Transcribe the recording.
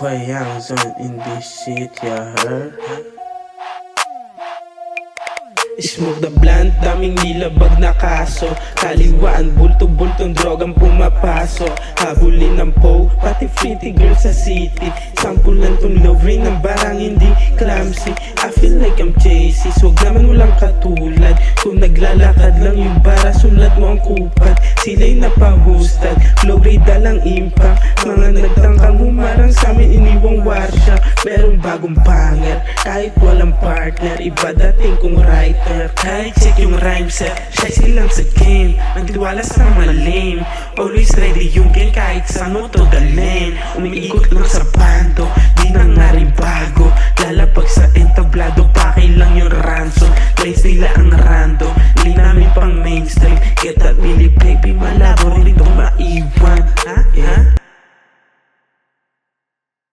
a young zone in this shit, yeah, her. Smoke the blunt, daming nilabag na kaso. Kaliwaan, bulto-bultong drogang pumapasok. Habulin ng po, pati pretty girl sa city. Sampulan tong love ring ng barang hindi clumsy. I feel like I'm chasey, swag naman walang katulad. Kung naglalakad lang yung bara, sulat mo ang kupad. Sila'y napahustad, flow rate dalang impact. Mga nagtangkang humarang sa'min iniwang warsya. Merong bagong banger, kahit walang partner. Iba dating kong writer. Kahit check yung rhyme set, shy silang sa game. Nagtiwala sa mga lame. Always ready yung gang kahit saan mo to dalhin. Umiikot lang sa bando, di na nga rin bago. Lalapag sa entablado, pakay lang yung ransom. Lines nila ang random, di namin pang mainstream. Get that Billy baby, malabo rin itong maiwan.